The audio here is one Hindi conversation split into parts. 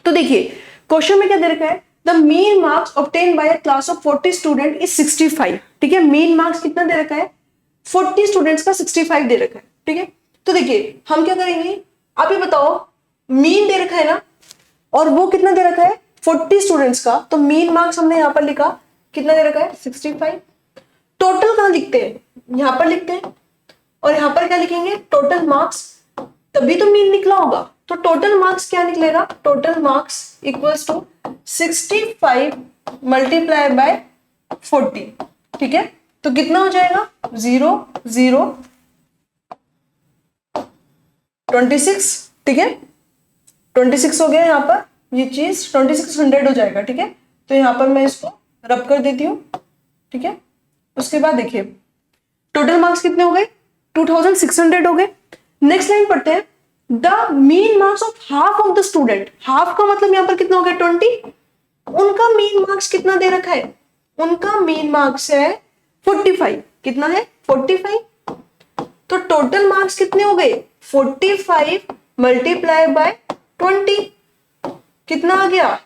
तो देखिए क्वेश्चन में क्या दे रखा है, the mean marks obtain bye a class of 40 student is 65। ठीक है, मीन मार्क्स कितना दे रखा है, 40 स्टूडेंट्स का 65 दे रखा है। ठीक है, तो देखिए हम क्या करेंगे, आप ये बताओ मीन दे रखा है ना, और वो कितना दे रखा है 40 स्टूडेंट्स का, तो मीन मार्क्स हमने यहां पर लिखा कितना दे रखा है 65। टोटल कहां लिखते हैं, यहां पर लिखते हैं, और यहां पर क्या लिखेंगे टोटल मार्क्स, तभी तो मीन निकला होगा। तो टोटल मार्क्स क्या निकलेगा, total marks equals to 65 multiply by 40। ठीक है, तो कितना हो जाएगा 0 0 26। ठीक है, 26 हो गया यहाँ पर, ये चीज 2600 हो जाएगा। ठीक है, तो यहां पर मैं इसको रब कर देती हूं। ठीक है, उसके बाद देखिए टोटल मार्क्स कितने हो गए 2600 हो गए। नेक्स्ट लाइन पढ़ते हैं, the mean marks of half of the student, half का मतलब यहां पर कितना हो गया 20, उनका मीन मार्क्स कितना दे रखा है, उनका मीन मार्क्स है 45। कितना है 45, तो टोटल मार्क्स कितने हो गए 45 मल्टीप्लाई बाय 20, कितना आ गया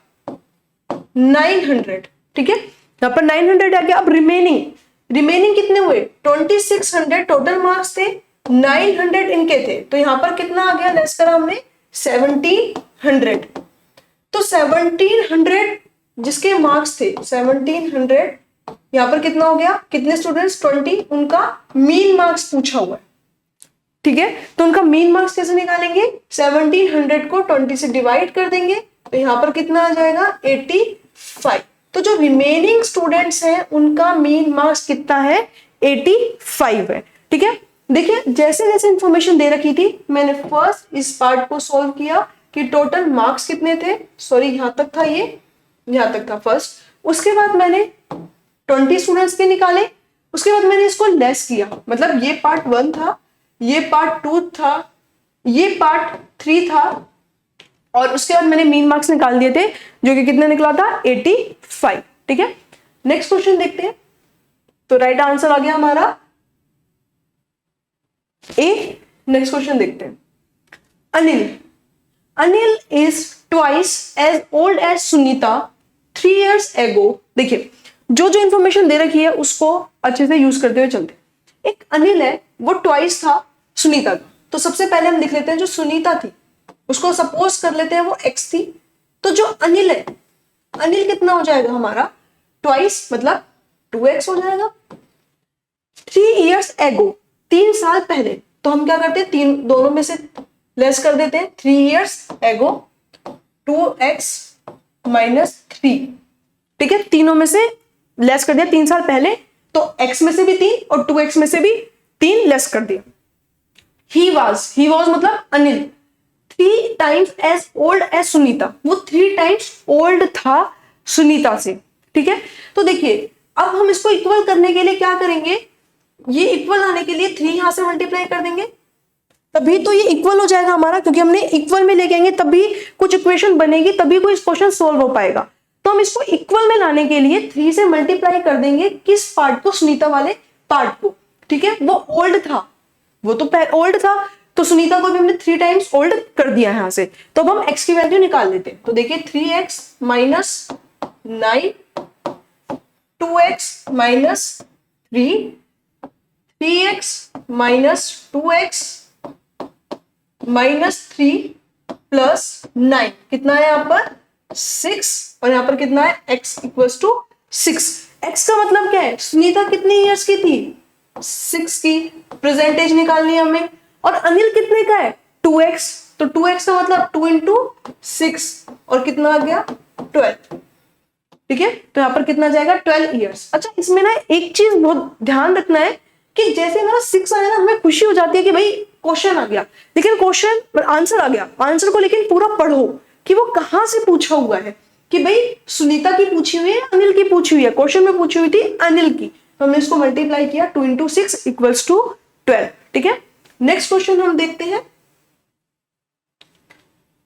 900। ठीक है, यहां पर 900 आ गया। अब रिमेनिंग कितने हुए 2600 टोटल मार्क्स थे, 900 इनके थे, तो यहां पर कितना आ गया, लेस करा हमने 1700। तो 1700 जिसके मार्क्स थे 1700, यहां पर कितना हो गया, कितने स्टूडेंट्स 20, उनका मीन मार्क्स पूछा हुआ है। ठीक है, तो उनका मीन मार्क्स कैसे निकालेंगे, 1700 को 20 से डिवाइड कर देंगे, तो यहां पर कितना आ जाएगा 85। तो जो रिमेनिंग स्टूडेंट्स हैं उनका मीन मार्क्स कितना है 85 है। ठीक है, देखिए जैसे जैसे इंफॉर्मेशन दे रखी थी, मैंने फर्स्ट इस पार्ट को सॉल्व किया कि टोटल मार्क्स कितने थे, सॉरी यहां तक था, ये यहां तक था फर्स्ट। उसके बाद मैंने 20 स्टूडेंट्स के निकाले, उसके बाद मैंने इसको लेस किया, मतलब ये पार्ट 1 था, ये पार्ट 2 था, ये पार्ट 3 था, और उसके बाद मैंने मीन मार्क्स निकाल दिए थे, जो कि कितना निकला था 85। ठीक है, नेक्स्ट क्वेश्चन देखते हैं। तो राइट आंसर आ गया हमारा ए। नेक्स्ट क्वेश्चन देखते हैं, Anil is twice as old as Sunita 3 years ago। देखिए जो जो इंफॉर्मेशन दे रखी है उसको अच्छे से यूज करते हुए चलते हैं। एक अनिल है, वो ट्वाइस था सुनीता का, तो सबसे पहले हम लिख लेते हैं जो सुनीता थी उसको सपोज कर लेते हैं वो x थी, तो जो अनिल है, अनिल कितना हो जाएगा हमारा ट्वाइस मतलब 2x हो जाएगा। 3 years ago 3 साल पहले, तो हम क्या करते हैं तीन दोनों में से लेस कर देते हैं, 3 years ago 2x minus 3। ठीक है, तीनों में से लेस कर दिया 3 साल पहले, तो x में से भी 3 और 2x में से भी 3 लेस कर दिया। ही वॉज मतलब Anil 3 times as old as Sunita, वो 3 times old था सुनीता से। ठीक है, तो देखिए अब हम इसको इक्वल करने के लिए क्या करेंगे, ये इक्वल आने के लिए 3 यहां से मल्टीप्लाई कर देंगे, तभी तो ये इक्वल हो जाएगा हमारा, क्योंकि हमने इक्वल में लेके आएंगे तभी कुछ इक्वेशन बनेगी, तभी कोई क्वेश्चन सोल्व हो पाएगा। तो हम इसको इक्वल में लाने के लिए 3 से मल्टीप्लाई कर देंगे, किस पार्ट को, सुनीता वाले पार्ट को। ठीक है, वो ओल्ड था, वो तो ओल्ड था, तो सुनीता को भी हमने 3 times ओल्ड कर दिया यहां से। तो अब हम x की वैल्यू निकाल लेते हैं, तो देखिए 3x minus 9, 2x minus 3, 3x minus 2x minus 3 plus 9, कितना है यहाँ पर 6, और यहाँ पर कितना है x equals to 6। x का मतलब क्या है, सुनीता कितनी ईयर्स की थी 6 की, प्रेजेंटेज निकालनी है हमें, और अनिल कितने का है 2x, तो 2x का मतलब 2 into 6, और कितना आ गया 12। ठीक है, तो यहां पर कितना जाएगा 12 years। अच्छा, इसमें ना एक चीज बहुत ध्यान रखना है कि जैसे हमारा 6 आया ना, हमें खुशी हो जाती है कि भाई क्वेश्चन आ गया, लेकिन क्वेश्चन आंसर आ गया, आंसर को लेकिन पूरा पढ़ो कि वो कहां से पूछा हुआ है, कि भाई सुनीता की पूछी हुई है अनिल की पूछी हुई है, क्वेश्चन में पूछी हुई थी अनिल की, तो हमने इसको मल्टीप्लाई किया 2 into 6 equals to 12। ठीक है, नेक्स्ट क्वेश्चन हम देखते हैं,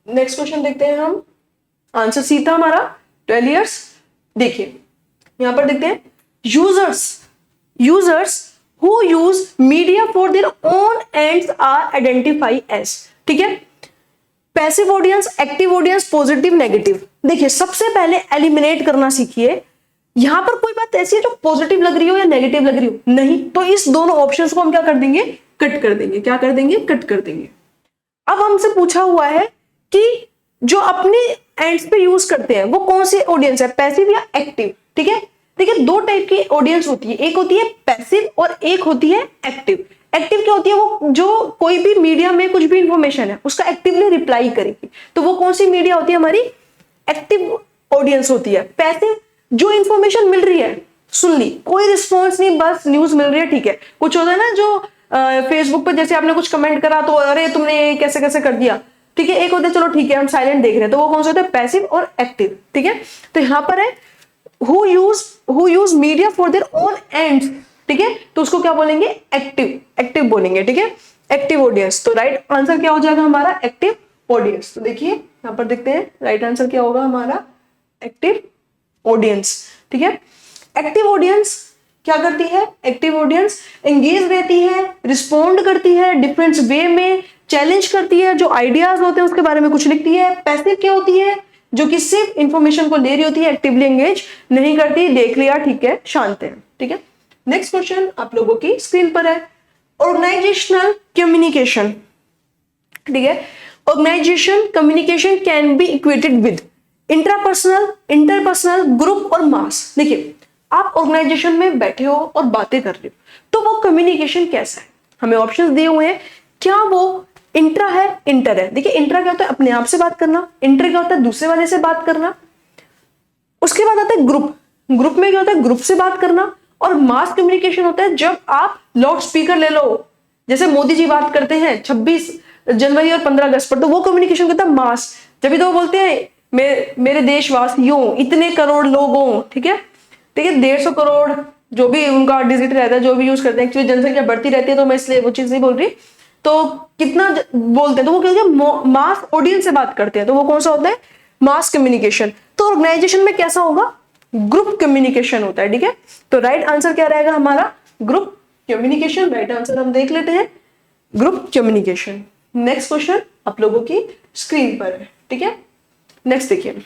नेक्स्ट क्वेश्चन देखते हैं हम, आंसर सी था हमारा 12 years। देखिए यहां पर देखते हैं, users who use media for their own ends are identified as। ठीक है, passive audience, active audience, positive, negative. देखिए सबसे पहले एलिमिनेट करना सीखिए। यहां पर कोई बात ऐसी है जो पॉजिटिव लग रही हो या नेगेटिव लग रही हो, नहीं, तो इस दोनों ऑप्शंस को हम क्या कर देंगे, कट कर देंगे। क्या कर देंगे, कट कर देंगे। अब हमसे पूछा हुआ है कि जो अपने एंड्स पे यूज करते हैं वो कौन सी ऑडियंस है, पैसिव या एक्टिव। ठीक है, देखिए दो टाइप की ऑडियंस होती है, एक होती है पैसिव और एक होती है एक्टिव। एक्टिव क्या होती है, वो जो कोई भी मीडिया में कुछ भी इंफॉर्मेशन है उसका एक्टिवली रिप्लाई करेगी, तो वो कौन सी मीडिया होती है, हमारी एक्टिव ऑडियंस होती है। पैसिव, जो इंफॉर्मेशन मिल रही है सुन ली, कोई रिस्पॉन्स नहीं, बस न्यूज मिल रही है, ठीक है। कुछ होता है ना जो फेसबुक पर जैसे आपने कुछ कमेंट करा तो अरे तुमने ये कैसे कैसे कर दिया, ठीक है। एक होता है चलो ठीक है हम साइलेंट देख रहे हैं, तो वो कौन सा होता है, पैसिव और एक्टिव। ठीक है, तो यहां पर है who use media for their own ends, ठीक है, तो उसको क्या बोलेंगे, एक्टिव बोलेंगे। ठीक है, एक्टिव ऑडियंस। तो राइट आंसर क्या हो जाएगा हमारा, एक्टिव ऑडियंस। तो देखिए यहां पर देखते हैं राइट आंसर क्या होगा हमारा, एक्टिव ऑडियंस। ठीक है, एक्टिव ऑडियंस क्या करती है, एक्टिव ऑडियंस एंगेज रहती है, रिस्पॉन्ड करती है डिफरेंट वे में, चैलेंज करती है, जो आइडियाज होते हैं उसके बारे में कुछ लिखती है। पैसिव क्या होती है, जो कि सिर्फ इंफॉर्मेशन को ले रही होती है, एक्टिवली एंगेज नहीं करती, देख लिया ठीक है, शांत है। ठीक है, नेक्स्ट क्वेश्चन आप लोगों की स्क्रीन पर है, ऑर्गेनाइजेशनल कम्युनिकेशन। ठीक है, organisation communication can be equated with intrapersonal, interpersonal, group और मास। देखिए आप ऑर्गेनाइजेशन में बैठे हो और बातें कर रहे हो, तो वो कम्युनिकेशन कैसा है, हमें ऑप्शंस दिए हुए हैं। क्या वो इंट्रा है, इंटर है। देखिए इंट्रा क्या होता है, अपने आप से बात करना, इंटर क्या होता है, दूसरे वाले से बात करना। उसके बाद आता है ग्रुप, ग्रुप में क्या होता है, ग्रुप से बात करना। और मास कम्युनिकेशन होता है जब आप लाउड स्पीकर ले लो, जैसे मोदी जी बात करते हैं 26 जनवरी और 15 अगस्त पर, तो वो कम्युनिकेशन करता है मास। जब तो वो बोलते हैं मेरे देशवासियों, इतने करोड़ लोगों, ठीक है, ठीक है, 150 करोड़ जो भी उनका डिजिट रहता है, जो भी यूज करते हैं, एक्चुअली जनसंख्या बढ़ती रहती है तो मैं इसलिए वो चीज नहीं बोल रही, तो कितना बोलते हैं, तो वो क्या होता है, मास ऑडियंस से बात करते हैं, तो वो कौन सा होता है, मास कम्युनिकेशन। तो ऑर्गेनाइजेशन में कैसा होगा, ग्रुप कम्युनिकेशन होता है। ठीक है, तो राइट आंसर क्या रहेगा हमारा, ग्रुप कम्युनिकेशन। राइट आंसर हम देख लेते हैं, ग्रुप कम्युनिकेशन। नेक्स्ट क्वेश्चन आप लोगों की स्क्रीन पर है। ठीक है, नेक्स्ट देखिए,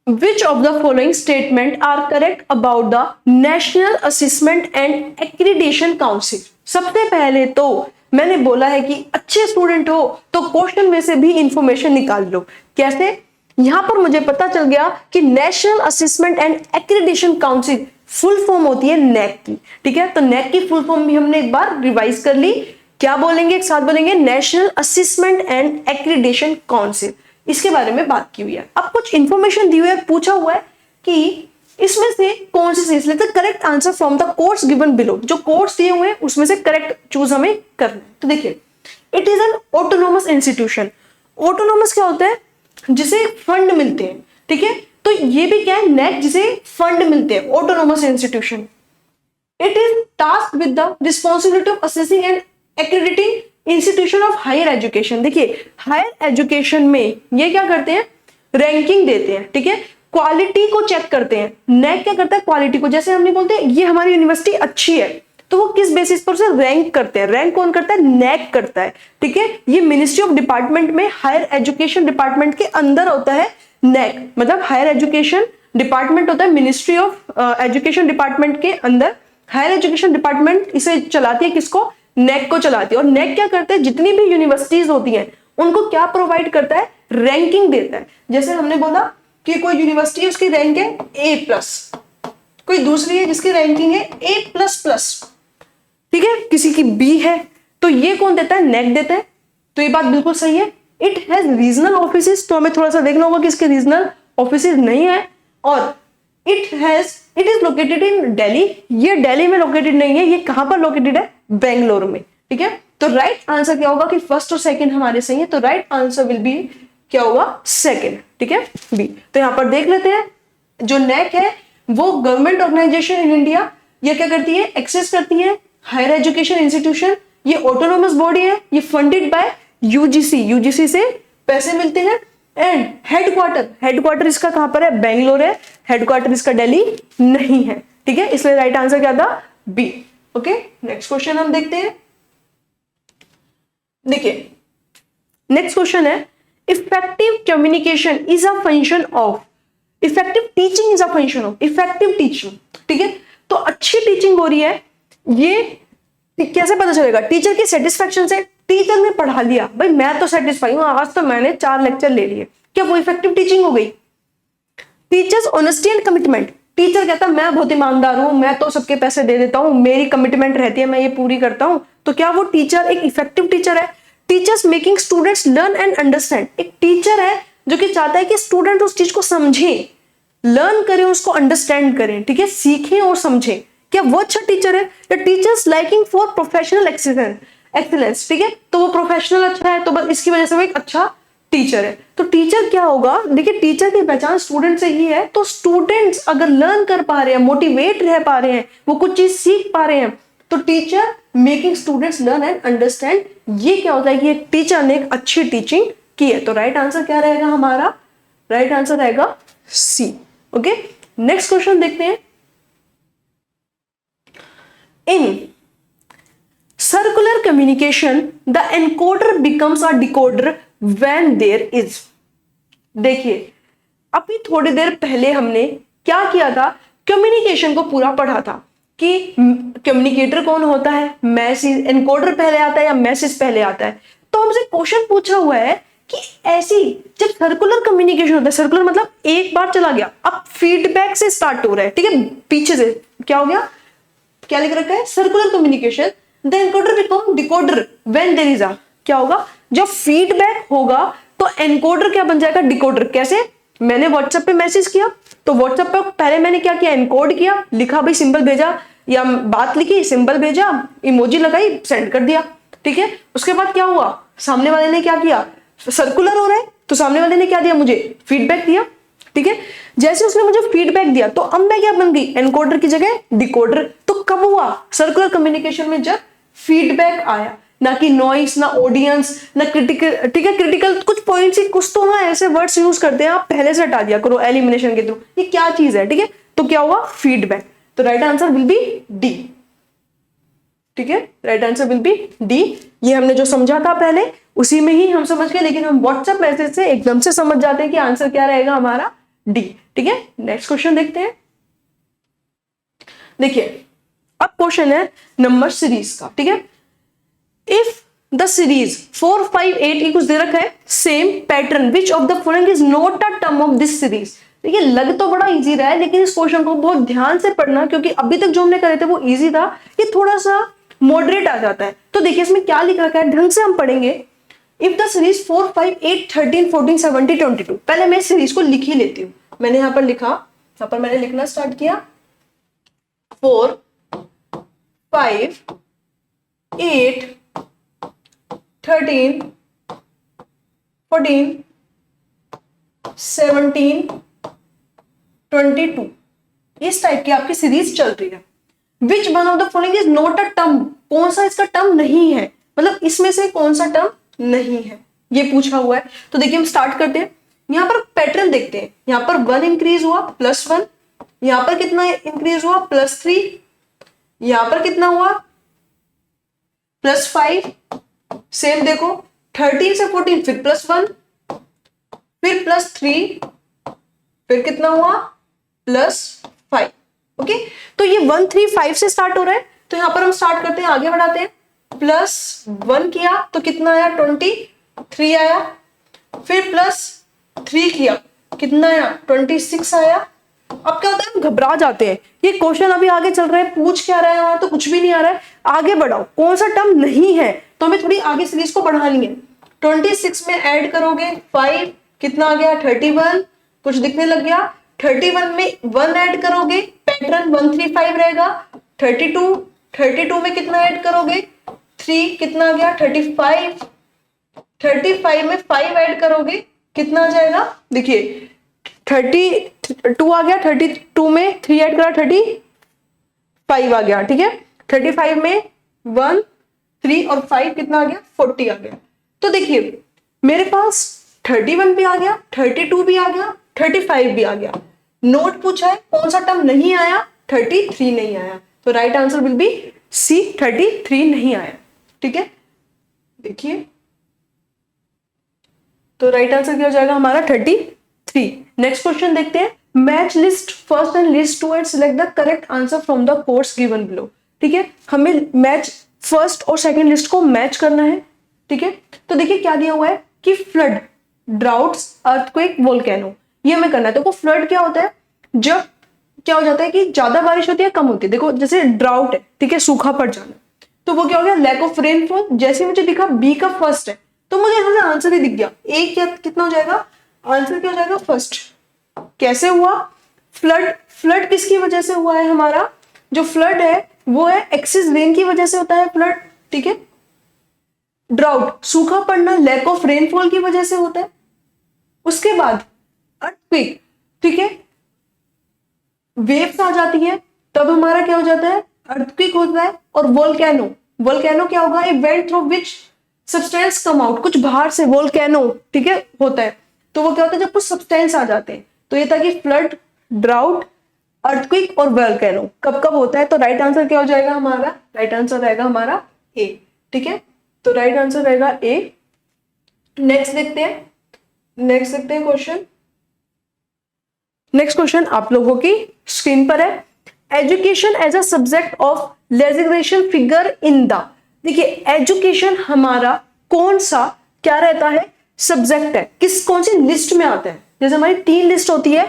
Which of the following statement are correct about the National Assessment and Accreditation Council? सबसे पहले तो मैंने बोला है कि अच्छे स्टूडेंट हो तो क्वेश्चन में से भी इंफॉर्मेशन निकाल लो। कैसे, यहां पर मुझे पता चल गया कि national assessment and accreditation council full form होती है नैक की। ठीक है, तो नैक की फुल फॉर्म भी हमने एक बार रिवाइज कर ली। क्या बोलेंगे, एक साथ बोलेंगे, national assessment and accreditation council, इसके बारे में बात की हुई है। अब कुछ इंफॉर्मेशन दी हुई है, पूछा हुआ है कि इसमें से कौन सी चीज लेते, correct answer from the course given below. जो कोर्स दिए हुए हैं उसमें से करेक्ट चूज हमें करना है। तो देखिए, it is an autonomous institution. Autonomous क्या होता है, जिसे फंड मिलते हैं। ठीक है, तो ये भी क्या है, नैक जिसे फंड मिलते हैं, autonomous institution. It is task with the responsibility of assessing and accrediting institution of higher education. देखिए हायर एजुकेशन में ये क्या करते हैं, रैंकिंग देते हैं। ठीक है, क्वालिटी को चेक करते हैं। नैक क्या करता है, क्वालिटी को, जैसे हम नहीं बोलते ये हमारी यूनिवर्सिटी अच्छी है, तो वो किस बेसिस पर उसे रैंक करते हैं। रैंक कौन करता है, नैक करता है। ठीक है, ये मिनिस्ट्री ऑफ डिपार्टमेंट में हायर एजुकेशन डिपार्टमेंट के अंदर होता है नैक, मतलब हायर एजुकेशन डिपार्टमेंट होता है मिनिस्ट्री ऑफ एजुकेशन डिपार्टमेंट के अंदर। हायर एजुकेशन डिपार्टमेंट इसे चलाती है, किसको, नैक को चलाती है। और नैक क्या करता है, जितनी भी यूनिवर्सिटीज होती हैं उनको क्या प्रोवाइड करता है, रैंकिंग देता है। जैसे हमने बोला कि कोई यूनिवर्सिटी है उसकी रैंक है A+, कोई दूसरी है जिसकी रैंकिंग है A++, ठीक है, किसी की B है, तो ये कौन देता है, नैक देता है। तो ये बात बिल्कुल सही है। इट हैज रीजनल ऑफिसेस, तो हमें थोड़ा सा देखना होगा कि इसके रीजनल ऑफिसेस नहीं है। और it is located in Delhi, ये दिल्ली में लोकेटेड नहीं है, ये कहां पर लोकेटेड है, बेंगलोर में। ठीक है, तो राइट आंसर क्या होगा कि फर्स्ट और सेकंड हमारे सही है, तो राइट आंसर विल बी क्या होगा, सेकंड। ठीक है, बी। तो यहां पर देख लेते हैं, जो नैक है वो गवर्नमेंट ऑर्गेनाइजेशन इन इंडिया, ये क्या करती है, एक्सेस करती है हायर एजुकेशन इंस्टीट्यूशन। ये ऑटोनोमस बॉडी है, ये फंडेड बाय यूजीसी से पैसे मिलते हैं। एंड हेडक्वार्टर इसका कहां पर है, बेंगलोर है, हेडक्वार्टर इसका दिल्ली नहीं है। ठीक है, इसलिए राइट आंसर क्या था, बी। ओके, नेक्स्ट क्वेश्चन हम देखते हैं। देखिए नेक्स्ट क्वेश्चन है effective communication is a function of, effective teaching is a function of effective teaching. ठीक है, तो अच्छी टीचिंग हो रही है ये कैसे पता चलेगा? टीचर की सेटिस्फेक्शन से। टीचर ने पढ़ा लिया, भाई मैं तो सेटिस्फाई हूं, आज तो मैंने 4 लेक्चर ले लिए, क्या वो इफेक्टिव टीचिंग हो गई? Teachers honesty and commitment, teacher कहता है मैं बहुत ईमानदार हूं, मैं तो सबके पैसे दे देता हूं, मेरी कमिटमेंट रहती है, मैं ये पूरी करता हूं, तो क्या वो टीचर एक इफेक्टिव टीचर है? Teachers making students learn and understand, एक टीचर है जो कि चाहता है कि स्टूडेंट उस चीज को समझें, लर्न करें, उसको अंडरस्टैंड करें, ठीक है, सीखें और समझें, क्या वो अच्छा टीचर है? या teachers liking for professional excellence, ठीक है, तो वो प्रोफेशनल अच्छा है, तो बस इसकी वजह से वो एक अच्छा टीचर है। तो टीचर क्या होगा? देखिए टीचर की पहचान स्टूडेंट से ही है, तो स्टूडेंट्स अगर लर्न कर पा रहे हैं, मोटिवेट रह पा रहे हैं, वो कुछ चीज सीख पा रहे हैं, तो teacher making students learn and understand, ये क्या होता है कि एक टीचर ने एक अच्छी टीचिंग की है। तो राइट आंसर क्या रहेगा हमारा? राइट आंसर रहेगा सी। ओके, नेक्स्ट क्वेश्चन देखते हैं। In circular communication the encoder becomes a decoder when there is. देखिए अभी थोड़ी देर पहले हमने क्या किया था? कम्युनिकेशन को पूरा पढ़ा था कि कम्युनिकेटर कौन होता है, मैसेज, एनकोडर पहले आता है या मैसेज पहले आता है। तो हमसे क्वेश्चन पूछा हुआ है कि ऐसी जब सर्कुलर कम्युनिकेशन होता है, सर्कुलर मतलब एक बार चला गया, अब फीडबैक से स्टार्ट हो रहा है, ठीक है, पीछे से क्या हो गया, क्या लिख रखा है? Circular communication the encoder become decoder when there is a, क्या होगा? जब फीडबैक होगा तो एनकोडर क्या बन जाएगा? डिकोडर। कैसे? मैंने व्हाट्सएप पे मैसेज किया, तो व्हाट्सएप पे पहले मैंने क्या किया? एनकोड किया, लिखा भाई सिंबल भेजा या बात लिखी, सिंबल भेजा, इमोजी लगाई, सेंड कर दिया, ठीक है। उसके बाद क्या हुआ? सामने वाले ने क्या किया? सर्कुलर हो रहा है तो सामने वाले ने क्या दिया? मुझे फीडबैक दिया, ठीक है। जैसे उसने मुझे फीडबैक दिया तो अब मैं क्या बन गई? एनकोडर की जगह डिकोडर। तो कब हुआ? सर्कुलर कम्युनिकेशन में जब फीडबैक आया, ना कि नॉइस, ना ऑडियंस, ना क्रिटिकल, ठीक है, क्रिटिकल कुछ पॉइंट्स ही, कुछ तो ना ऐसे वर्ड्स यूज करते हैं, आप पहले से हटा दिया करो एलिमिनेशन के थ्रू, ये क्या चीज है, ठीक है। तो क्या हुआ? फीडबैक। तो right answer will B D, ठीक है, right answer will B D. ये हमने जो समझा था पहले उसी में ही हम समझ गए, लेकिन हम व्हाट्सएप मैसेज से एकदम से समझ जाते हैं कि आंसर क्या रहेगा हमारा? डी, ठीक है। नेक्स्ट क्वेश्चन देखते हैं। देखिए अब क्वेश्चन है नंबर सीरीज का, ठीक है। इफ द सीरीज 4 5 8 कुछ दे रखा है, same pattern which of the following is not a term of this series. देखिए लग तो बड़ा इजी रहा है, लेकिन इस क्वेश्चन को बहुत ध्यान से पढ़ना, क्योंकि अभी तक जो हमने करे थे वो इजी था, ये थोड़ा सा मॉडरेट आ जाता है। तो देखिए इसमें क्या लिख रखा है, ढंग से हम पढ़ेंगे। इफ द सीरीज 4 5 8 13 14 17 22, पहले मैं सीरीज को लिख ही लेती हूँ। मैंने यहां पर लिखा, यहां पर मैंने लिखना स्टार्ट किया 4 5 8 13 14 17 22, इस टाइप की आपकी सीरीज चल रही है। Which one of the following is not a term, कौन सा इसका टर्म नहीं है, मतलब इसमें से कौन सा टर्म नहीं है, ये पूछा हुआ है। तो देखिए हम स्टार्ट करते हैं, यहां पर पैटर्न देखते हैं। यहां पर 1 इंक्रीज हुआ +1, यहां पर कितना इंक्रीज हुआ? +3, यहां पर कितना हुआ? +5, सेम देखो 13 से 14 फिर +1, फिर +3, फिर कितना हुआ? +5। ओके, तो ये 1 3 5 से स्टार्ट हो रहा है, तो यहां पर हम स्टार्ट करते हैं, आगे बढ़ाते हैं। +1 किया तो कितना आया? 23 आया, फिर +3 किया, कितना आया? 26 आया। अब क्या होता है, हम घबरा जाते हैं, ये क्वेश्चन अभी आगे चल रहा है, पूछ क्या रहा है वहां, तो कुछ भी नहीं आ रहा है, आगे बढ़ाओ, कौन सा टर्म नहीं है, तो हमें थोड़ी आगे सीरीज को बढ़ानी है। 26 में ऐड करोगे 5, कितना आ गया? 31, कुछ दिखने लग गया। 31 में 1 ऐड करोगे, पैटर्न 1 3 5 रहेगा। 32 में कितना ऐड करोगे? 3, कितना आ गया? 35 में 5 ऐड करोगे, कितना आ जाएगा? देखिए 32 आ गया, 32 में 3 ऐड करा 35 आ गया, ठीक है। 35 में 1 3 और 5 कितना आ गया? 40 आ गया। तो देखिए मेरे पास 31 भी आ गया, 32 भी आ गया, 35 भी आ गया। नोट पूछा है, कौन सा टर्म नहीं आया? 33 नहीं आया। तो right answer will be C, 33 नहीं आया, ठीक है। देखिए तो राइट आंसर क्या हो जाएगा हमारा 33। नेक्स्ट क्वेश्चन देखते हैं, match list first and list two and select the correct answer from the course given below. ठीक है, हमें मैच फर्स्ट और सेकंड लिस्ट को मैच करना है। ठीक है, तो देखिए क्या दिया हुआ है कि फ्लड, ड्राउट्स, अर्थक्वेक, वोल्केनो, ये हमें करना है। देखो फ्लड क्या होता है, जब क्या हो जाता है कि ज्यादा बारिश होती है कम होती है। देखो जैसे ड्राउट है, ठीक है, सूखा पड़ जाना, तो वो क्या हो गया, लैक ऑफ रेनफॉल। जैसे मुझे दिखा बी का फर्स्ट है तो मुझे यहां से आंसर ही दिख गया। ए क्या कितना हो जाएगा, आंसर क्या हो जाएगा फर्स्ट। कैसे हुआ, फ्लड, फ्लड किसकी वजह से हुआ है, हमारा जो फ्लड है वो है एक्सेस रेन की वजह से होता है फ्लड। ठीक है, ड्राउट, सूखा पड़ना, लैक ऑफ रेनफॉल की वजह से होता है। उसके बाद अर्थक्वेक, ठीक है, वेव्स आ जाती है तब हमारा क्या हो जाता है, अर्थक्वेक होता है। और वोल्केनो, वोल्केनो क्या होगा, a vent through which substance come out, कुछ बाहर से वोल्केनो, ठीक है, होता है। तो वो क्या होता है, जब कुछ सब्सटेंस आ जाते हैं। तो ये था कि फ्लड, ड्राउट, अर्थक्वेक और वोल्केनो कब कब होता है। तो राइट आंसर क्या हो जाएगा हमारा, राइट आंसर रहेगा हमारा ए। ठीक है, तो राइट आंसर रहेगा ए। नेक्स्ट देखते हैं क्वेश्चन। नेक्स्ट क्वेश्चन आप लोगों की स्क्रीन पर है, education as a subject of legislation figure in the. देखिए एजुकेशन हमारा कौन सा क्या रहता है, सब्जेक्ट है, कौन सी लिस्ट में आता है। जैसे हमारी 3 लिस्ट होती है,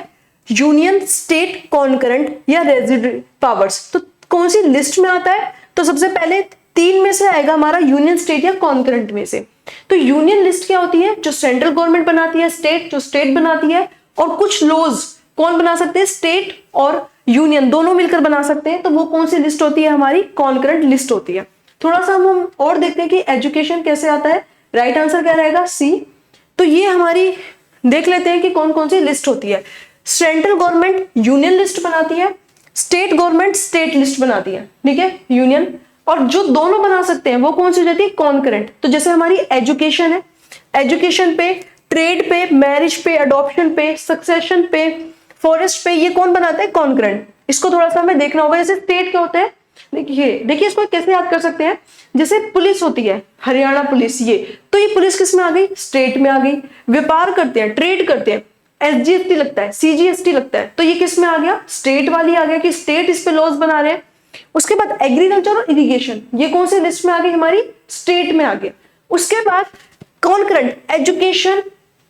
यूनियन, स्टेट, कॉन्करेंट या रेजिडेंट पावर्स। तो कौन सी लिस्ट में आता है, तो सबसे पहले 3 में से आएगा हमारा यूनियन, स्टेट या कॉन्करेंट में से। तो यूनियन लिस्ट क्या होती है, जो सेंट्रल गवर्नमेंट बनाती है, स्टेट जो स्टेट बनाती है, और कुछ लॉज कौन बना सकते हैं, स्टेट और यूनियन दोनों मिलकर बना सकते हैं। तो वो कौन सी लिस्ट होती है, हमारी कॉन्करेंट लिस्ट होती है। थोड़ा सा हम और देखते हैं कि एजुकेशन कैसे आता है। राइट आंसर क्या रहेगा, सी। तो ये हमारी देख लेते हैं कि कौन कौन सी लिस्ट होती है। सेंट्रल गवर्नमेंट यूनियन लिस्ट बनाती है, स्टेट गवर्नमेंट स्टेट लिस्ट बनाती है, ठीक है, यूनियन। और जो दोनों बना सकते हैं वो कौन सी हो जाती है, कॉन्करेंट। तो जैसे हमारी एजुकेशन है, एजुकेशन पे, ट्रेड पे, मैरिज पे, अडॉप्शन पे, सक्सेशन पे, फॉरेस्ट पे, ये कौन बनाता है, कॉन्करेंट। इसको थोड़ा सा हमें देखना होगा। जैसे स्टेट क्या होता है, देखिए इसको कैसे याद कर सकते हैं। जैसे पुलिस होती है, हरियाणा पुलिस, ये तो ये पुलिस किस में आ गई, स्टेट में आ गई। व्यापार करते हैं, ट्रेड करते हैं, एसजीएसटी लगता है, सीजीएसटी लगता है, तो ये किस में आ गया, स्टेट वाली आ गया कि स्टेट इस पे लॉज बना रहे हैं। उसके बाद एग्रीकल्चर और इरिगेशन, ये कौन सी लिस्ट में आ गई, हमारी स्टेट में आ गया। उसके बाद कॉन्करेंट, एजुकेशन,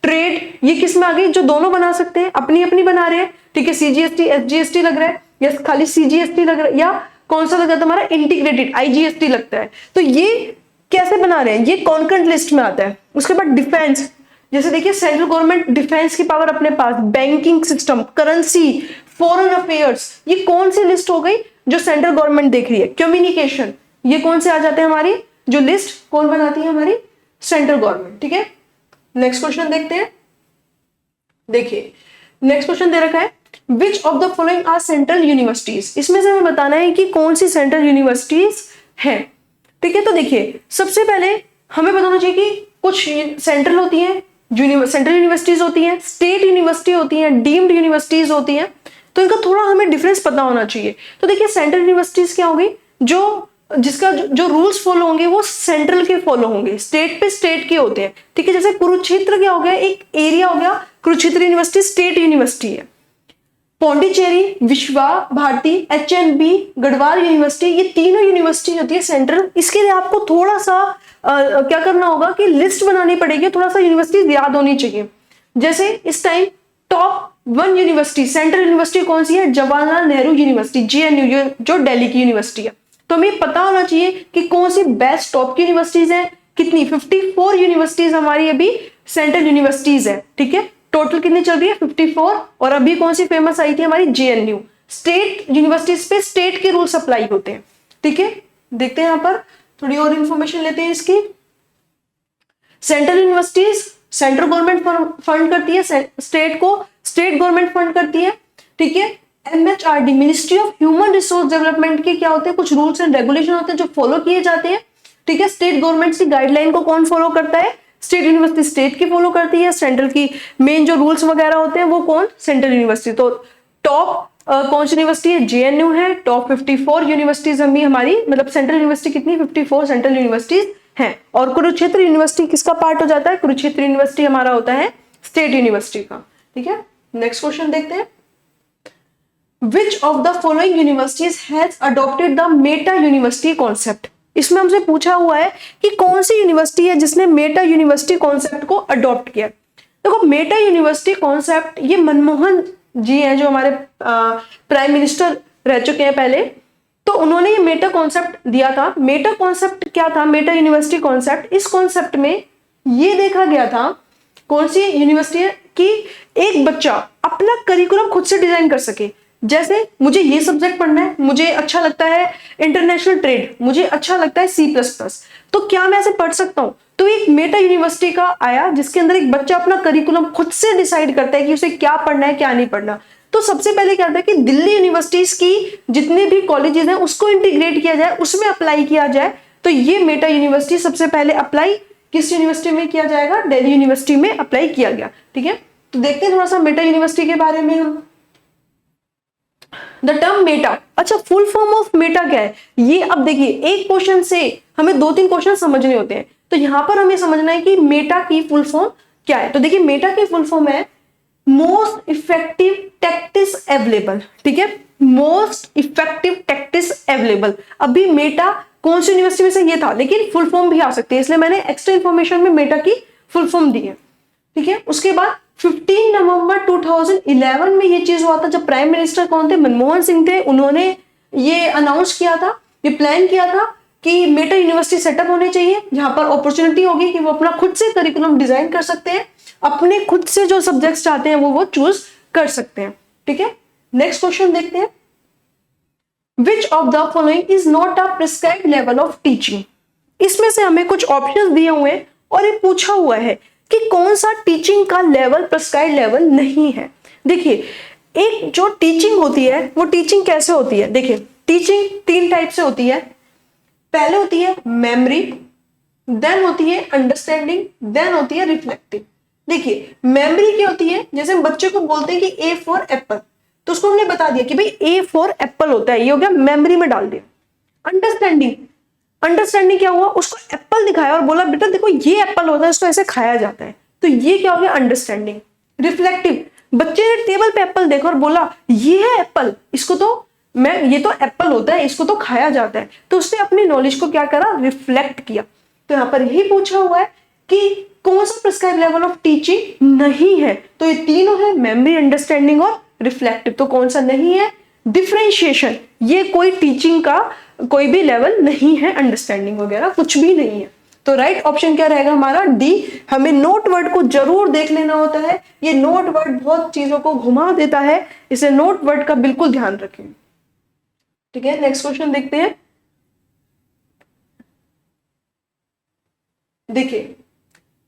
ट्रेड, ये किस में आ गई, जो दोनों बना सकते हैं, अपनी अपनी बना रहे हैं, ठीक है, सीजीएसटी एसजीएसटी लग रहा है, या खाली सीजीएसटी लग रहा है, या कौन सा लग जाता है हमारा, इंटीग्रेटेड आईजीएसटी लगता है। तो ये कैसे बना रहे हैं, ये कॉन्करेंट लिस्ट में आता है। उसके बाद डिफेंस, जैसे देखिए सेंट्रल गवर्नमेंट डिफेंस की पावर अपने पास, banking system, currency, foreign affairs, ये कौन सी लिस्ट हो गई, जो सेंट्रल गवर्नमेंट देख रही है। कम्युनिकेशन, ये कौन से आ जाते हैं, हमारी जो लिस्ट कौन बनाती है, हमारी सेंट्रल गवर्नमेंट। ठीक है, नेक्स्ट क्वेश्चन देखते हैं। देखिए नेक्स्ट क्वेश्चन दे रखा है, which of the following are central universities. इसमें से हमें बताना है कि कौन सी सेंट्रल यूनिवर्सिटीज है। ठीक है, तो देखिए सबसे पहले हमें बताना चाहिए कि कुछ सेंट्रल होती हैं, सेंट्रल यूनिवर्सिटीज होती हैं, स्टेट यूनिवर्सिटी होती हैं, डीम्ड यूनिवर्सिटीज होती हैं। तो इनका थोड़ा हमें डिफरेंस पता होना चाहिए। तो देखिए सेंट्रल यूनिवर्सिटीज क्या होगी, जिसका जो रूल्स फॉलो होंगे वो सेंट्रल के फॉलो होंगे, स्टेट पे स्टेट के होते हैं। ठीक है, जैसे कुरुक्षेत्र क्या हो गया, एक एरिया हो गया, कुरुक्षेत्र यूनिवर्सिटी स्टेट यूनिवर्सिटी है। पौंडीचेरी, विश्वा भारती, एचएनबी, गढ़वाल यूनिवर्सिटी, ये तीनों यूनिवर्सिटी होती है सेंट्रल। इसके लिए आपको थोड़ा सा क्या करना होगा कि लिस्ट बनानी पड़ेगी, थोड़ा सा यूनिवर्सिटी याद होनी चाहिए। जैसे इस time top 1 university central university कौन सी है, जवाहरलाल नेहरू यूनिवर्सिटी, जेएनयू, जो दिल्ली की यूनिवर्सिटी है। तो हमें पता होना चाहिए कि कौन सी बेस्ट टॉप की यूनिवर्सिटीज हैं, कितनी 54 यूनिवर्सिटीज हमारी अभी सेंट्रल यूनिवर्सिटीज है। ठीक है, टोटल कितनी चल रही है, 54। और अभी कौन सी फेमस आई थी, हमारी जेएनयू। स्टेट यूनिवर्सिटीज पे स्टेट के रूल्स अप्लाई होते हैं। ठीक है, देखते हैं यहाँ पर थोड़ी और इंफॉर्मेशन लेते हैं इसकी। Central universities central government fund करती है, स्टेट को स्टेट गवर्नमेंट फंड करती है। ठीक है, MHRD, ministry of human resource development के क्या होते हैं, कुछ रूल्स एंड रेगुलेशन होते हैं जो फॉलो किए जाते हैं। ठीक है, स्टेट गवर्नमेंट की गाइडलाइन को कौन फॉलो करता है, स्टेट यूनिवर्सिटी स्टेट की फॉलो करती है। सेंट्रल की मेन जो रूल्स वगैरह होते हैं वो कौन, सेंट्रल यूनिवर्सिटी। तो टॉप कौन सी यूनिवर्सिटी है, जेएनयू है। टॉप 54 यूनिवर्सिटीज हमारी, मतलब सेंट्रल यूनिवर्सिटी कितनी, 54 सेंट्रल यूनिवर्सिटीज हैं। और कुरुक्षेत्र यूनिवर्सिटी किसका पार्ट हो जाता है? कुरुक्षेत्र यूनिवर्सिटी हमारा होता है स्टेट यूनिवर्सिटी का। ठीक है, नेक्स्ट क्वेश्चन देखते हैं। Which of the following universities has adopted the Meta university concept? इसमें हमसे पूछा हुआ है कि कौन सी यूनिवर्सिटी है जिसने मेटा यूनिवर्सिटी कॉन्सेप्ट को अडॉप्ट किया। देखो, मेटा यूनिवर्सिटी कॉन्सेप्ट ये मनमोहन जी हैं जो हमारे प्राइम मिनिस्टर रह चुके हैं पहले, तो उन्होंने ये मेटा कॉन्सेप्ट दिया था। मेटा कॉन्सेप्ट क्या था? मेटा यूनिवर्सिटी कॉन्सेप्ट, इस कॉन्सेप्ट में ये देखा गया था कौन सी यूनिवर्सिटी है कि एक बच्चा अपना करिकुलम खुद से डिजाइन कर सके। जैसे मुझे ये सब्जेक्ट पढ़ना है, मुझे अच्छा लगता है इंटरनेशनल ट्रेड, मुझे अच्छा लगता है C++, तो क्या मैं ऐसे पढ़ सकता हूं? तो एक मेटा यूनिवर्सिटी का आया जिसके अंदर एक बच्चा अपना करिकुलम खुद से डिसाइड करता है कि उसे क्या पढ़ना है क्या नहीं पढ़ना। तो सबसे पहले क्या था कि दिल्ली यूनिवर्सिटीज की जितने भी कॉलेजेस हैं उसको इंटीग्रेट किया जाए, उसमें अप्लाई किया जाए। तो ये मेटा यूनिवर्सिटी सबसे पहले अप्लाई किस यूनिवर्सिटी में किया जाएगा? दिल्ली यूनिवर्सिटी में अप्लाई किया गया। ठीक है, तो देखते हैं थोड़ा सा मेटा यूनिवर्सिटी के बारे में हम। द टर्म मेटा, अच्छा फुल फॉर्म ऑफ मेटा क्या है ये? अब देखिए, एक क्वेश्चन से हमें 2-3 क्वेश्चन समझने होते हैं, तो यहां पर हमें समझना है कि मेटा की फुल फॉर्म क्या है। तो देखिए, मेटा की फुल फॉर्म है मोस्ट इफेक्टिव टैक्टिस अवेलेबल। ठीक है, मोस्ट इफेक्टिव टैक्टिस अवेलेबल। अभी मेटा कौन सी यूनिवर्सिटी में से ये था, लेकिन फुल फॉर्म भी आ सकती है, इसलिए मैंने एक्स्ट्रा इंफॉर्मेशन में मेटा की फुल फॉर्म दी है। ठीक है, उसके बाद 15 नवंबर 2011 में ये चीज हुआ था, जब प्राइम मिनिस्टर कौन थे? मनमोहन सिंह थे। उन्होंने ये अनाउंस किया था, ये प्लान किया था कि मेटा यूनिवर्सिटी सेटअप होनी चाहिए जहां पर अपॉर्चुनिटी होगी कि वो अपना खुद से करिकुलम डिजाइन कर सकते हैं, अपने खुद से जो सब्जेक्ट्स चाहते हैं वो चूज कर सकते हैं। ठीक है, नेक्स्ट क्वेश्चन देखते हैं। Which of the following is not a prescribed level of teaching? इसमें से हमें कुछ ऑप्शंस दिए हुए हैं और ये पूछा हुआ है कि कौन सा टीचिंग का लेवल प्रेस्क्राइब्ड लेवल नहीं है। देखिए, एक जो टीचिंग होती है वो टीचिंग कैसे होती है? देखिए, टीचिंग 3 टाइप से होती है। पहले होती है मेमोरी, देन होती है अंडरस्टैंडिंग, देन होती है रिफ्लेक्टिव। देखिए, मेमोरी क्या होती है? जैसे हम बच्चे को बोलते हैं कि A फॉर एप्पल, तो उसको हमने बता दिया कि भाई A फॉर एप्पल होता है, ये हो गया, मेमोरी में डाल दिया। अंडरस्टैंडिंग, अंडरस्टैंडिंग क्या हुआ? उसको एप्पल दिखाया और बोला बेटा देखो ये एप्पल होता है, इसको ऐसे खाया जाता है, तो ये क्या हो गया? अंडरस्टैंडिंग। रिफ्लेक्टिव, बच्चे ने टेबल पे एप्पल देखा और बोला ये है एप्पल, इसको तो ये तो एप्पल होता है, इसको तो खाया जाता है, तो उसने अपनी नॉलेज को क्या करा? रिफ्लेक्ट किया। तो यहां पर यही पूछा हुआ है कि कौन सा प्रिस्क्राइब लेवल ऑफ टीचिंग नहीं है। तो ये तीनों है, मेमोरी, अंडरस्टैंडिंग और रिफ्लेक्टिव। तो कौन सा नहीं है? डिफरेंशिएशन, ये कोई टीचिंग का कोई भी लेवल नहीं है, अंडरस्टैंडिंग वगैरह कुछ भी नहीं है। तो राइट ऑप्शन क्या रहेगा हमारा? डी। हमें नोट वर्ड को जरूर देख लेना होता है, ये नोट वर्ड बहुत चीजों को घुमा देता है, इसे नोट वर्ड का बिल्कुल ध्यान रखें। ठीक है, नेक्स्ट क्वेश्चन देखते हैं। देखिए,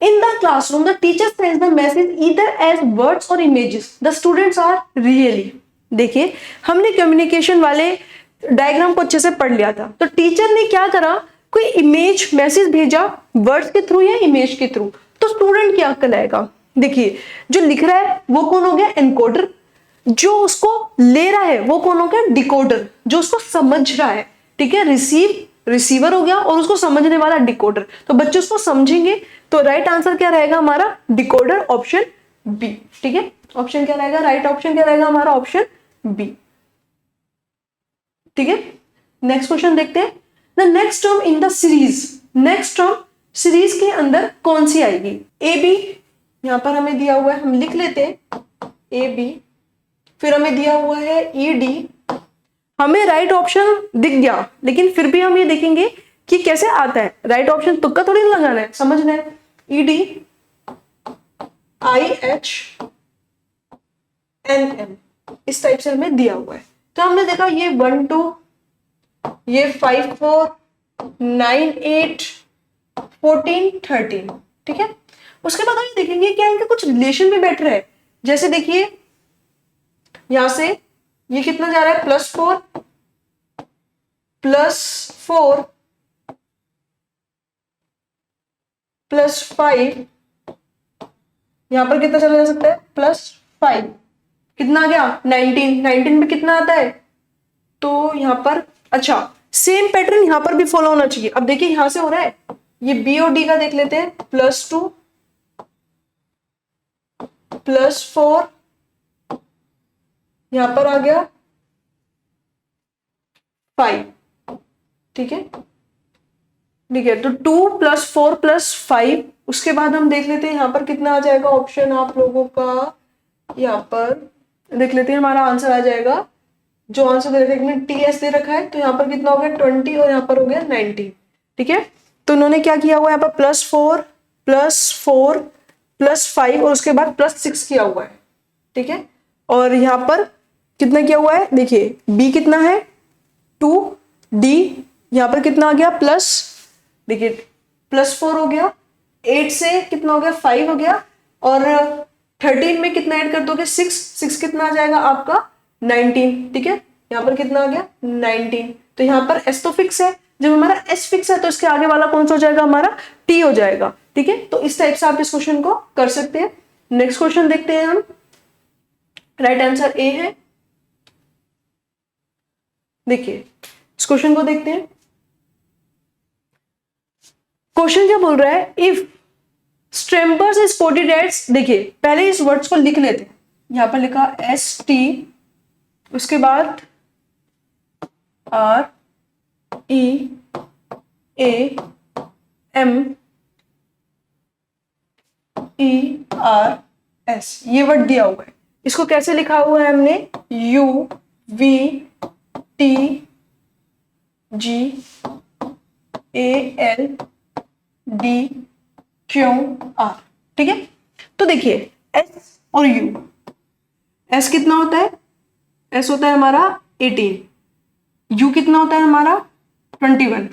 in the classroom the teacher sends the message either as words or images, the students are really। देखिए, हमने कम्युनिकेशन वाले डायग्राम को अच्छे से पढ़ लिया था, तो टीचर ने क्या करा? कोई इमेज मैसेज भेजा, वर्ड्स के थ्रू या इमेज के थ्रू, तो स्टूडेंट क्या कहलाएगा? देखिए, जो लिख रहा है वो कौन हो गया? एनकोडर। जो उसको ले रहा है वो कौन हो गया? डिकोडर। जो उसको समझ रहा है, ठीक है, रिसीवर हो गया, और उसको समझने वाला डिकोडर। तो बच्चे उसको समझेंगे, तो राइट आंसर क्या रहेगा हमारा? Decoder, option B. ठीक है, ऑप्शन क्या रहेगा? राइट ऑप्शन क्या रहेगा हमारा? Option B. ठीक है, नेक्स्ट क्वेश्चन देखते हैं। The next term in the series, next term series के अंदर कौन सी आएगी? ए बी, यहां पर हमें दिया हुआ है, हम लिख लेते हैं ए बी, फिर हमें दिया हुआ है ई डी। हमें राइट ऑप्शन दिख गया, लेकिन फिर भी हम ये देखेंगे कि कैसे आता है। राइट ऑप्शन तुक्का थोड़ी लगाना है, समझना है। E D I H N M, इस टाइप से हमें दिया हुआ है। तो हमने देखा ये 1 2, ये 5 4, 9 8, 14 13। ठीक है, उसके बाद हम देखेंगे क्या इनका कुछ रिलेशन में बैठ रहा है। जैसे देखिए, यहां से ये कितना जा रहा है? +4 +4 +5, यहां पर कितना चला जा सकता है? +5, कितना आ गया? 19। 19 में कितना आता है? तो यहां पर अच्छा सेम पैटर्न यहां पर भी फॉलो होना चाहिए। अब देखिए, यहां से हो रहा है ये बी और डी का देख लेते हैं, +2 +4, यहां पर आ गया 5, ठीक है ठीक है। तो 2 + 4 + 5, उसके बाद हम देख लेते हैं यहाँ पर कितना आ जाएगा ऑप्शन आप लोगों का, यहाँ पर देख लेते हैं हमारा आंसर आ जाएगा, जो आंसर दे रखा है इसमें TS दे रखा है, तो यहाँ पर कितना हो गया 20 और यहाँ पर हो गया 19, ठीक है। तो उन्होंने क्या किया हुआ है यहाँ पर +4 +4 +5 और उसके बाद +6 किया हुआ है, ठीक है। और यहाँ पर कितना किया हुआ है, देखिए B कितना है 2, D यहाँ पर कितना आ गया प्लस, देखिए +4 हो गया, 8 से कितना हो गया 5 हो गया, और 13 में कितना ऐड कर दोगे 6 कितना आ जाएगा आपका 19, ठीक है। यहाँ पर कितना आ गया 19, तो यहाँ पर S तो फिक्स है, जब हमारा S फिक्स है तो इसके आगे वाला कौन सा हो जाएगा हमारा T हो जाएगा, ठीक है। तो इस टाइप से आप इस क्वेश्चन को कर सकते हैं। नेक्स्ट क्वेश्चन देखते हैं हम, राइट आंसर A है। देखिए इस क्वेश्चन को देखते हैं, क्वेश्चन क्या बोल रहा है, इफ स्ट्रेम्पर्स इज कोटेड एज, देखिए पहले इस वर्ड्स को लिख लेते हैं, यहां पर लिखा ST, उसके बाद REAMERS, ये वर्ड दिया हुआ है, इसको कैसे लिखा हुआ है हमने UVTGALDQR, ठीक है। तो देखिए S और U, S कितना होता है, S होता है हमारा 18, U कितना होता है हमारा 21,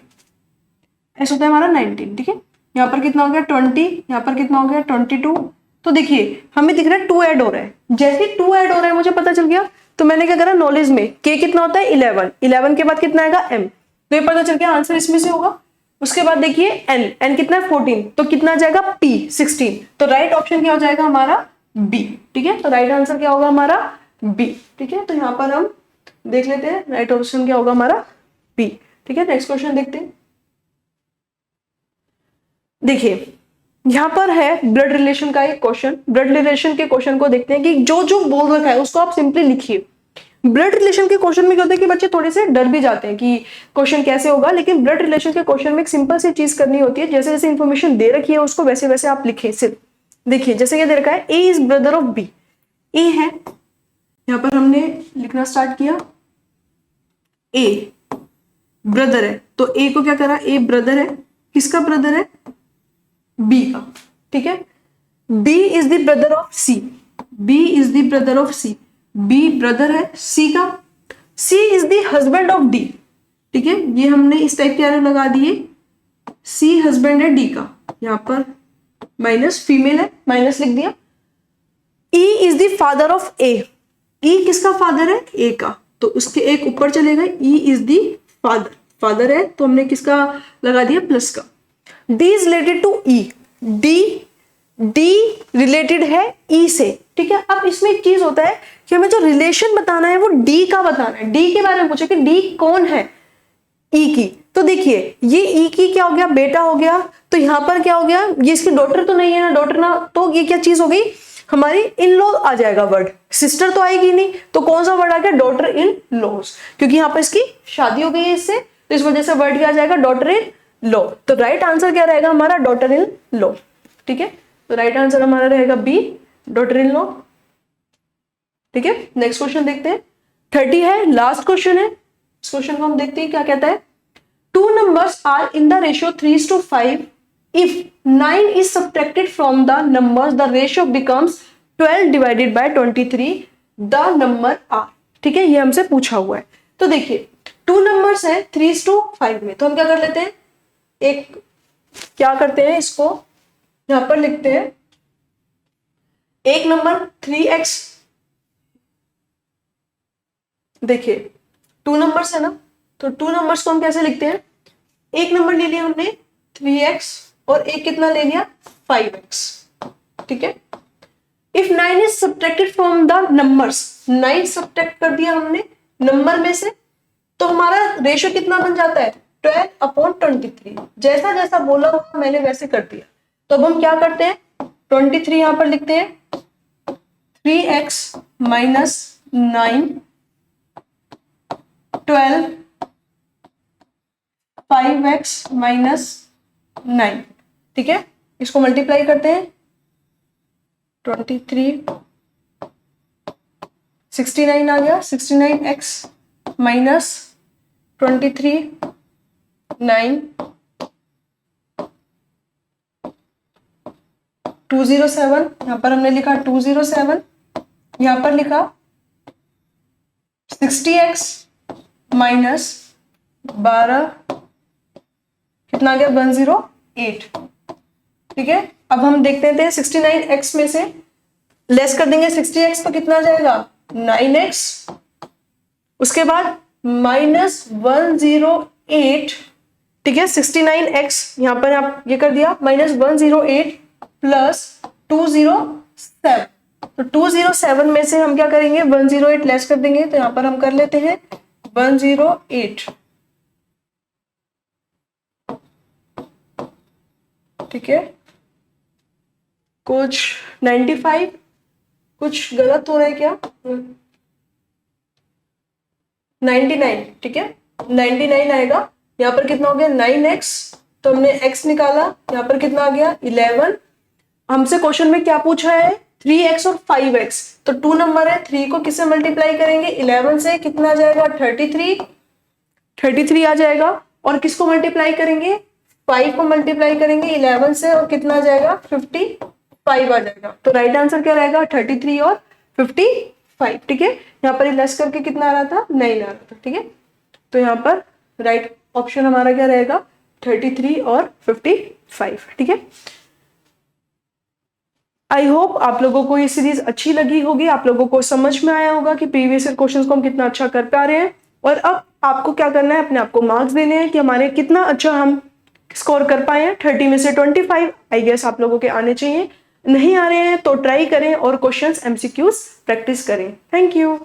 S होता है हमारा 19, ठीक है। यहाँ पर कितना हो गया 20, यहाँ पर कितना हो गया 22। तो देखिए हमें दिख रहा है 2 ऐड हो रहा है, जैसे 2 ऐड हो रहा है मुझे पता चल गया, तो मैंने क्या करा नॉलेज में K कितना होता है 11, 11 के बाद कितना आएगा M, तो ये पता चल गया आंसर इसमें से होगा। उसके बाद देखिए N कितना है 14, तो कितना आ जाएगा P 16, तो राइट ऑप्शन क्या हो जाएगा हमारा B, ठीक है। तो राइट आंसर क्या होगा हमारा B, ठीक है। तो यहाँ पर हम देख लेते हैं राइट ऑप्शन क्या होगा हमारा B, ठीक है। नेक्स्ट क्वेश्चन देखते हैं, देखिए यहां पर है ब्लड रिलेशन का एक क्वेश्चन, ब्लड रिलेशन के क्वेश्चन को देखते हैं कि जो जो बोल रखा है उसको आप सिंपली लिखिए। ब्लड रिलेशन के क्वेश्चन में क्या होता है कि बच्चे थोड़े से डर भी जाते हैं कि क्वेश्चन कैसे होगा, लेकिन ब्लड रिलेशन के क्वेश्चन में एक सिंपल सी चीज करनी होती है, जैसे जैसे इंफॉर्मेशन दे रखी है उसको वैसे वैसे आप लिखे सिर्फ। देखिए जैसे क्या दे रखा है, A is brother of B, A है, यहां पर हमने लिखना स्टार्ट किया A ब्रदर है, तो A को क्या करा, A ब्रदर है, किसका ब्रदर है B का, ठीक है। B is the brother of C, B is the brother of C, B brother है C का, C is the husband of D, ठीक है। ये हमने इस टाइप के एरो लगा दिए, C हस्बैंड है D का, यहां पर माइनस फीमेल है माइनस लिख दिया। E is the father of A, E किसका फादर है A का, तो उसके एक ऊपर चलेगा, E is the father, father है तो हमने किसका लगा दिया प्लस का। D is related to E, D related है E से, ठीक है। अब इसमें एक चीज होता है कि हमें जो रिलेशन बताना है वो D का बताना है, D के बारे में पूछे कि D कौन है E की, तो देखिए ये E की क्या हो गया बेटा हो गया, तो यहां पर क्या हो गया, ये इसकी डॉटर तो नहीं है ना, डॉटर ना, तो ये क्या चीज हो गई हमारी इन लॉ आ जाएगा वर्ड, सिस्टर तो आएगी नहीं, तो कौन सा वर्ड आ गया डॉटर इन लॉज, क्योंकि यहाँ पर इसकी शादी हो गई है इससे, तो इस वजह से वर्ड क्या आ जाएगा डॉटर इन लॉ। तो राइट आंसर क्या रहेगा हमारा डॉटर इन लॉ, ठीक है। तो राइट आंसर हमारा रहेगा B डॉटर इन लॉ, ठीक है। नेक्स्ट क्वेश्चन देखते हैं, 30 है, लास्ट क्वेश्चन है। इस क्वेश्चन को हम देखते हैं क्या कहता है, 2 numbers are in the ratio 3:5, if 9 is subtracted from the numbers the ratio becomes 12 divided by 23, the number are, ठीक है। ये हमसे पूछा हुआ है, तो देखिए 2 numbers है 3:5 में, तो हम क्या कर लेते हैं, एक क्या करते हैं इसको यहां पर लिखते हैं, एक नंबर 3x, देखिए 2 नंबर्स है ना, तो 2 नंबर्स को हम कैसे लिखते हैं, एक नंबर ले लिया हमने 3x और एक कितना ले लिया 5x, ठीक है। If 9 is subtracted from the numbers, 9 subtract कर दिया हमने नंबर में से, तो हमारा रेशियो कितना बन जाता है 12/23, जैसा जैसा बोला हुआ मैंने वैसे कर दिया। तो अब हम क्या करते हैं, 23 यहां पर लिखते हैं, 3x माइनस 9, 12, 5x माइनस 9, ठीक है। इसको मल्टीप्लाई करते हैं, 23, 69 आ गया, 69x माइनस 23, 9, 207, यहां पर हमने लिखा 207, यहां पर लिखा 60x माइनस 12, कितना आ गया, 108, ठीक है। अब हम देखते थे 69x में से लेस कर देंगे 60x, तो कितना आ जाएगा 9x, उसके बाद माइनस 108, ठीक है। 69x यहां पर आप ये कर दिया, माइनस 108 प्लस 207, तो 207 में से हम क्या करेंगे, 108 लेस कर देंगे, तो यहां पर हम कर लेते हैं 108, ठीक है। कुछ 95, कुछ गलत हो रहा है क्या, 99, ठीक है, 99 आएगा। यहाँ पर कितना हो गया 9x, तो हमने x निकाला, यहाँ पर कितना आ गया 11। हमसे क्वेश्चन में क्या पूछा है, 3x और 5x, तो 2 नंबर है, 3 को किससे मल्टीप्लाई करेंगे, 11 से, कितना आ जाएगा 33 आ जाएगा। और किसको मल्टीप्लाई करेंगे, 5 को मल्टीप्लाई करेंगे 11 से, और कितना आ जाएगा 55 आ जाएगा। तो राइट आंसर क्या रहेगा, 33 और 55, ठीक है। यहाँ पर लेस करके कितना आ रहा था, 9 आ रहा था, ठीक है। तो यहाँ पर राइट ऑप्शन हमारा क्या रहेगा, 33 और 55, ठीक है। आई होप आप लोगों को ये सीरीज अच्छी लगी होगी, आप लोगों को समझ में आया होगा कि प्रीवियस ईयर क्वेश्चंस को हम कितना अच्छा कर पा रहे हैं। और अब आपको क्या करना है, अपने आप को मार्क्स देने हैं कि हमारे कितना अच्छा हम स्कोर कर पाए हैं। 30 में से 25 आई गेस आप लोगों के आने चाहिए। नहीं आ रहे हैं तो ट्राई करें और क्वेश्चंस MCQs प्रैक्टिस करें। Thank you.